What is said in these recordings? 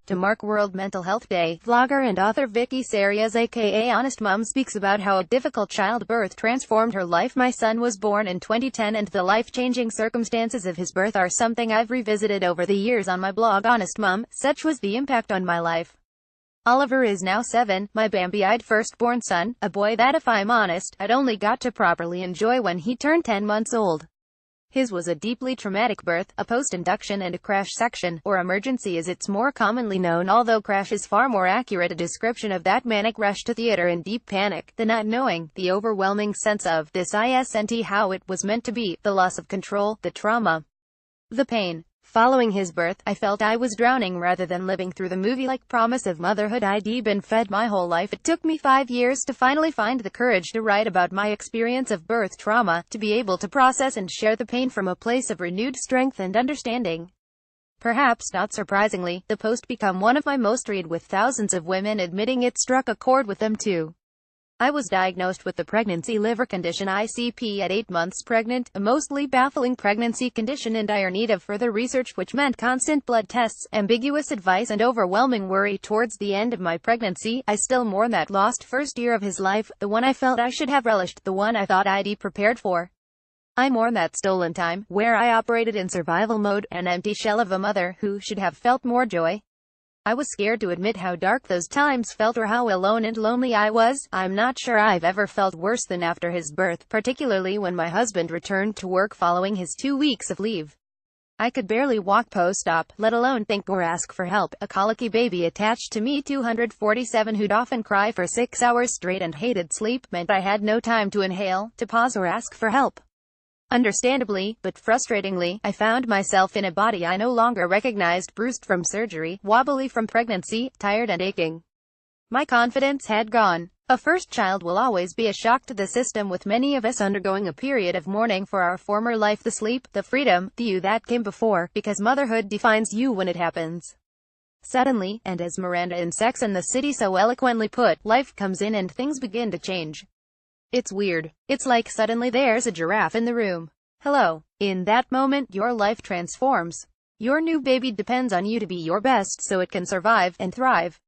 To mark World Mental Health Day, vlogger and author Vicky Serias aka Honest Mom speaks about how a difficult childbirth transformed her life. My son was born in 2010 and the life-changing circumstances of his birth are something I've revisited over the years on my blog Honest Mom. Such was the impact on my life. Oliver is now 7, my Bambi-eyed firstborn son, a boy that if I'm honest, I'd only got to properly enjoy when he turned 10 months old. His was a deeply traumatic birth, a post-induction and a crash section, or emergency as it's more commonly known, although crash is far more accurate a description of that manic rush to theater in deep panic, the not knowing, the overwhelming sense of this isn't how it was meant to be, the loss of control, the trauma, the pain. Following his birth, I felt I was drowning rather than living through the movie-like promise of motherhood I'd been fed my whole life. It took me 5 years to finally find the courage to write about my experience of birth trauma, to be able to process and share the pain from a place of renewed strength and understanding. Perhaps not surprisingly, the post became one of my most read, with thousands of women admitting it struck a chord with them too. I was diagnosed with the pregnancy liver condition ICP at 8 months pregnant, a mostly baffling pregnancy condition in dire need of further research, which meant constant blood tests, ambiguous advice and overwhelming worry. Towards the end of my pregnancy, I still mourn that lost first year of his life, the one I felt I should have relished, the one I thought I'd prepared for. I mourn that stolen time, where I operated in survival mode, an empty shell of a mother who should have felt more joy. I was scared to admit how dark those times felt or how alone and lonely I was. I'm not sure I've ever felt worse than after his birth, particularly when my husband returned to work following his 2 weeks of leave. I could barely walk post-op, let alone think or ask for help. A colicky baby attached to me 247 who'd often cry for 6 hours straight and hated sleep meant I had no time to inhale, to pause or ask for help. Understandably, but frustratingly, I found myself in a body I no longer recognized, bruised from surgery, wobbly from pregnancy, tired and aching. My confidence had gone. A first child will always be a shock to the system, with many of us undergoing a period of mourning for our former life, the sleep, the freedom, the you that came before, because motherhood defines you when it happens suddenly, and as Miranda in Sex and the City so eloquently put, life comes in and things begin to change. It's weird. It's like suddenly there's a giraffe in the room. Hello. In that moment, your life transforms. Your new baby depends on you to be your best so it can survive and thrive.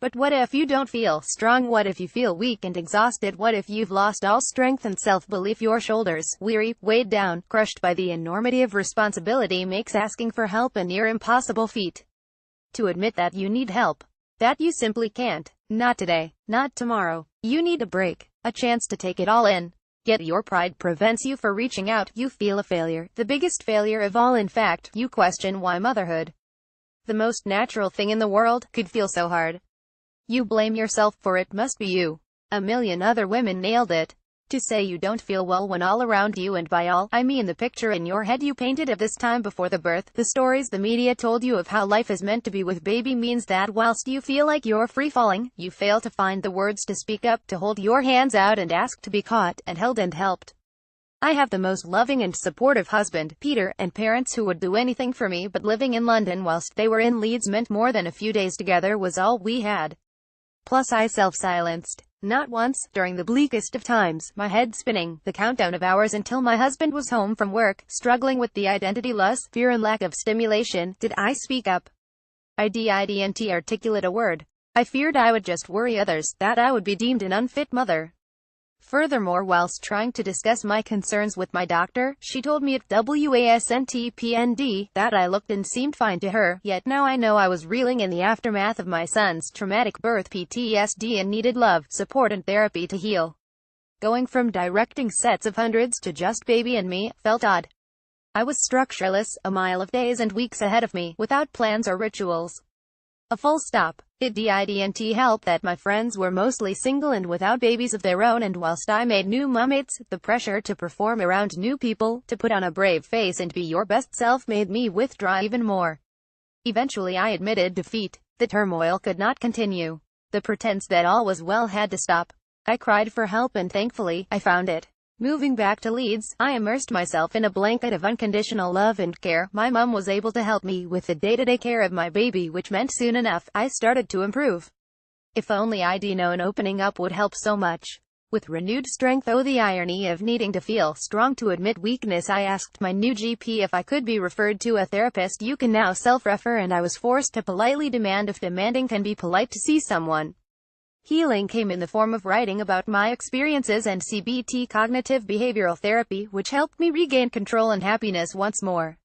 But what if you don't feel strong? What if you feel weak and exhausted? What if you've lost all strength and self-belief? Your shoulders, weary, weighed down, crushed by the enormity of responsibility, makes asking for help a near impossible feat. To admit that you need help. That you simply can't. Not today. Not tomorrow. You need a break. A chance to take it all in. Yet your pride prevents you from reaching out. You feel a failure, the biggest failure of all. In fact, you question why motherhood, the most natural thing in the world, could feel so hard. You blame yourself for it. Must be you. A million other women nailed it. To say you don't feel well when all around you, and by all, I mean the picture in your head you painted of this time before the birth, the stories the media told you of how life is meant to be with baby, means that whilst you feel like you're free-falling, you fail to find the words to speak up, to hold your hands out and ask to be caught, and held and helped. I have the most loving and supportive husband, Peter, and parents who would do anything for me, but living in London whilst they were in Leeds meant more than a few days together was all we had. Plus I self-silenced. Not once, during the bleakest of times, my head spinning, the countdown of hours until my husband was home from work, struggling with the identity loss, fear and lack of stimulation, did I speak up. I didn't articulate a word. I feared I would just worry others, that I would be deemed an unfit mother. Furthermore, whilst trying to discuss my concerns with my doctor, she told me at WASNTPND that I looked and seemed fine to her, yet now I know I was reeling in the aftermath of my son's traumatic birth, PTSD, and needed love, support and therapy to heal. Going from directing sets of hundreds to just baby and me felt odd. I was structureless, a mile of days and weeks ahead of me, without plans or rituals. A full stop. It didn't help that my friends were mostly single and without babies of their own, and whilst I made new mummates, the pressure to perform around new people, to put on a brave face and be your best self, made me withdraw even more. Eventually I admitted defeat. The turmoil could not continue. The pretense that all was well had to stop. I cried for help and thankfully, I found it. Moving back to Leeds, I immersed myself in a blanket of unconditional love and care. My mum was able to help me with the day-to-day care of my baby, which meant soon enough, I started to improve. If only I'd known opening up would help so much. With renewed strength, oh the irony of needing to feel strong to admit weakness, I asked my new GP if I could be referred to a therapist. You can now self-refer, and I was forced to politely demand if demanding can be polite to see someone. Healing came in the form of writing about my experiences and CBT, cognitive behavioral therapy, which helped me regain control and happiness once more.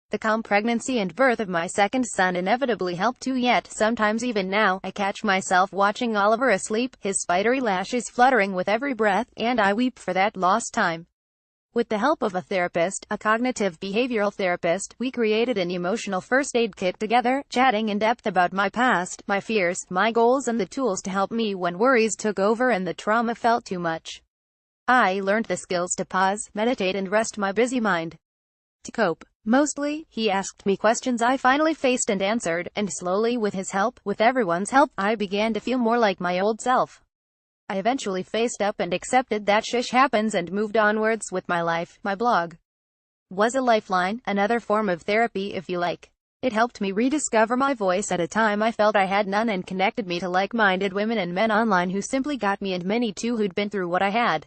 The calm pregnancy and birth of my second son inevitably helped too, yet sometimes even now, I catch myself watching Oliver asleep, his spidery lashes fluttering with every breath, and I weep for that lost time. With the help of a therapist, a cognitive behavioral therapist, we created an emotional first aid kit together, chatting in depth about my past, my fears, my goals, and the tools to help me when worries took over and the trauma felt too much. I learned the skills to pause, meditate, and rest my busy mind. To cope. Mostly, he asked me questions I finally faced and answered, and slowly, with his help, with everyone's help, I began to feel more like my old self. I eventually faced up and accepted that shush happens and moved onwards with my life. My blog was a lifeline, another form of therapy if you like. It helped me rediscover my voice at a time I felt I had none, and connected me to like-minded women and men online who simply got me, and many too who'd been through what I had.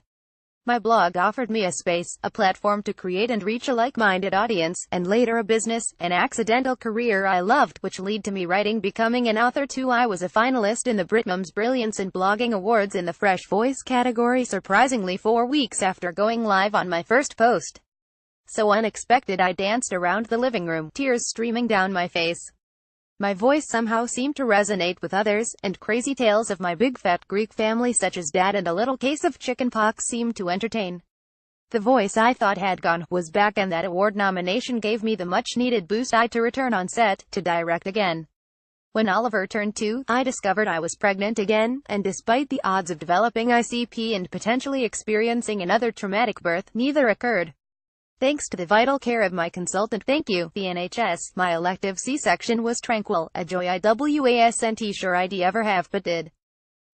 My blog offered me a space, a platform to create and reach a like-minded audience, and later a business, an accidental career I loved, which led to me writing, becoming an author too. I was a finalist in the Britmums Brilliance in Blogging Awards in the Fresh Voice category, surprisingly 4 weeks after going live on my first post. So unexpected, I danced around the living room, tears streaming down my face. My voice somehow seemed to resonate with others, and crazy tales of my big fat Greek family such as dad and a little case of chicken pox seemed to entertain. The voice I thought had gone was back, and that award nomination gave me the much-needed boost I to return on set, to direct again. When Oliver turned 2, I discovered I was pregnant again, and despite the odds of developing ICP and potentially experiencing another traumatic birth, neither occurred. Thanks to the vital care of my consultant, thank you, the NHS, my elective C-section was tranquil, a joy I wasn't sure I'd ever have but did.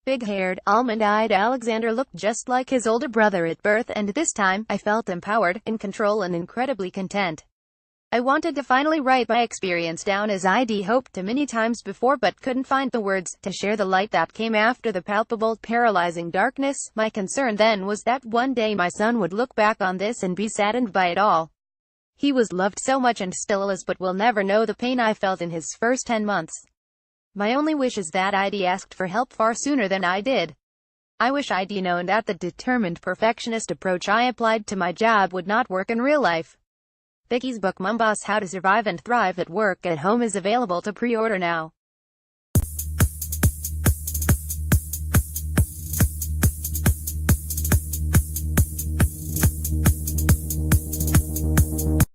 Big-haired, almond-eyed Alexander looked just like his older brother at birth, and this time, I felt empowered, in control, and incredibly content. I wanted to finally write my experience down as I'd hoped to many times before, but couldn't find the words to share the light that came after the palpable, paralyzing darkness. My concern then was that one day my son would look back on this and be saddened by it all. He was loved so much and still is, but will never know the pain I felt in his first 10 months. My only wish is that I'd asked for help far sooner than I did. I wish I'd known that the determined perfectionist approach I applied to my job would not work in real life. Vicky's book Mom Boss: How to Survive and Thrive at Work at Home is available to pre-order now.